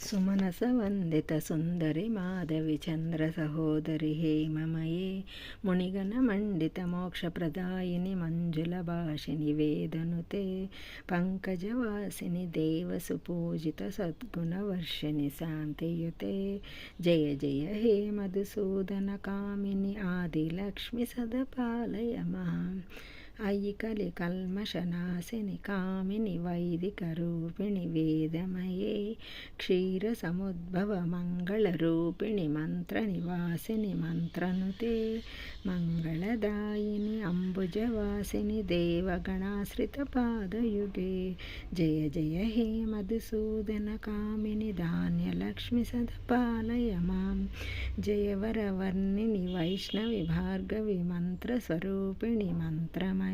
సుమనస వందిత సుందరి మాధవి చంద్ర సహోదరి హేమమయే మునిగణ మండిత మోక్షప్రదాయిని మంజుల భాషిని వేదనుతే పంకజవాసిని దేవ సుపూజిత సద్గుణవర్షిణి శాంతియుతే జయ జయ హే మధుసూదన కామిని ఆదిలక్ష్మి సదపాలయ మాం అయి కలి కల్మషనాశిని కామిని వైదిక రూపిణి వేదమయే క్షీర సముద్భవ మంగళ రూపిణి మంత్ర నివాసిని మంత్రనుతే మంగళదాయిని అంబుజవాసిని దేవగణాశ్రిత పాదయుగే జయ జయ హే మధుసూదన కామిని ధాన్యలక్ష్మి సదపాలయ మాం జయవరవర్ణిని వైష్ణవి భార్గవి మంత్రస్వరూపిణి మంత్రమయే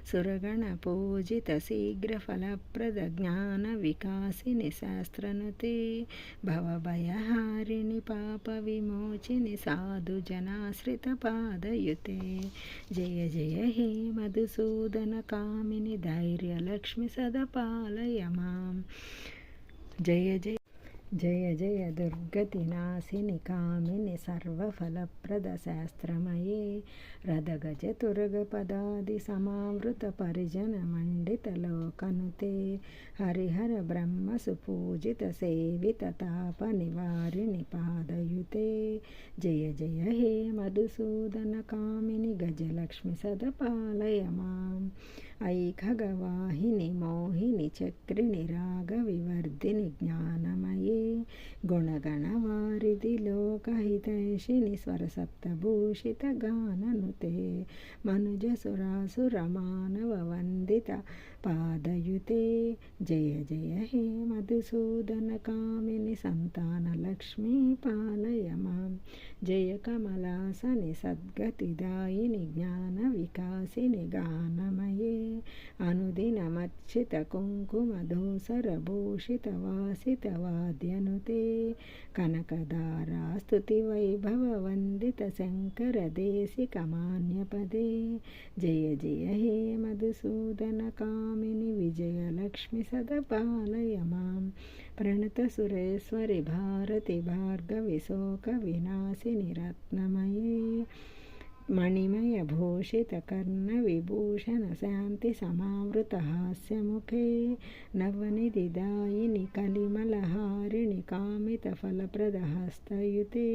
సురగణ పూజిత శీఘ్ర ఫలప్రద జ్ఞాన వికాసిని శాస్త్రనుతే భవభయహారిణి పాప విమోచిని సాధు జనాశ్రిత పాదయుతే జయ జయ హే మధుసూదన కామిని ధైర్యలక్ష్మి సదపాలయ మాం జయ జయ జయ జయ దుర్గతి నాశిని కామిని సర్వఫలప్రద శాస్త్రమయే రథగజ తురగ పదాది సమావృత పరిజన మండిత లోకనుతే హరిహర బ్రహ్మ సుపూజిత సేవిత తాప నివారిణి పాదయుతే జయ జయ హే మధుసూదన కామిని గజలక్ష్మి సదపాలయ మాం ఐ ఖగవాహిని మోహిని చక్రిణి రాగ వివర్ధిని జ్ఞానమయే గుణగణవారిధి లోకహితైషిణి స్వరసప్తభూషిత గాననుతే మనుజ సురాసుర మానవ వందిత పాదయుతే జయ జయ హే మధుసూదన కామిని సంతాన లక్ష్మీ పాలయ మాం జయ కమలాసని సద్గతిదాయిని జ్ఞాన వికాసిని గానమయే అనుదినమర్చిత కుంకుమ దోసర భూషిత వాసిత వాద్యనుతే కనకదారా స్తుతి వైభవ వందిత శంకర దేశిక మాన్యపదే జయ జయ హే మధుసూదన కామిని విజయలక్ష్మి సదపాలయ మాం ప్రణత సురేశ్వరి భారతి భార్గవి శోక వినాశిని రత్నమయే మణిమయ భూషిత కర్ణ విభూషణ శాంతి సమావృత హాస్యముఖే నవనిధిదాయిని కలిమలహారిణి కామిత ఫలప్రద హస్తయుతే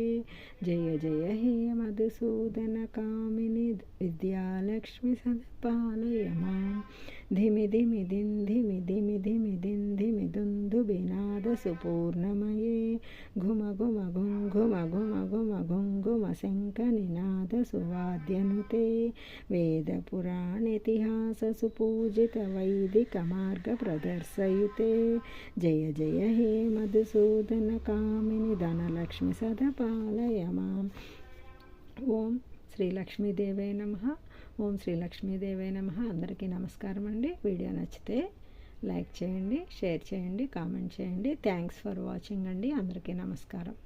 జయ జయ హే మధుసూదన కామిని విద్యాలక్ష్మి సదపాలయ మాం ధిమి ధిమి దిన్ ధిమి ధిమి ధిమి దిన్ ధిమి దుందు బినాద సుపూర్ణమయే ఘుమ ఘుమ ఘుమ ఘుమ ఘుమ ఘుంఘుమ శంఖ నినాద సువాద్యనుతే వేద పురాణితిహాస సుపూజిత వైదిక మార్గ ప్రదర్శయుతే జయ జయ హే మధుసూదన కామిని ధనలక్ష్మి సదపాలయ మాం ఓం శ్రీ లక్ష్మీదేవే నమః ఓం శ్రీ లక్ష్మీదేవే నమః. అందరికీ నమస్కారం అండి. వీడియో నచ్చితే లైక్ చేయండి, షేర్ చేయండి, కామెంట్ చేయండి. థ్యాంక్స్ ఫర్ వాచింగ్ అండి. అందరికీ నమస్కారం.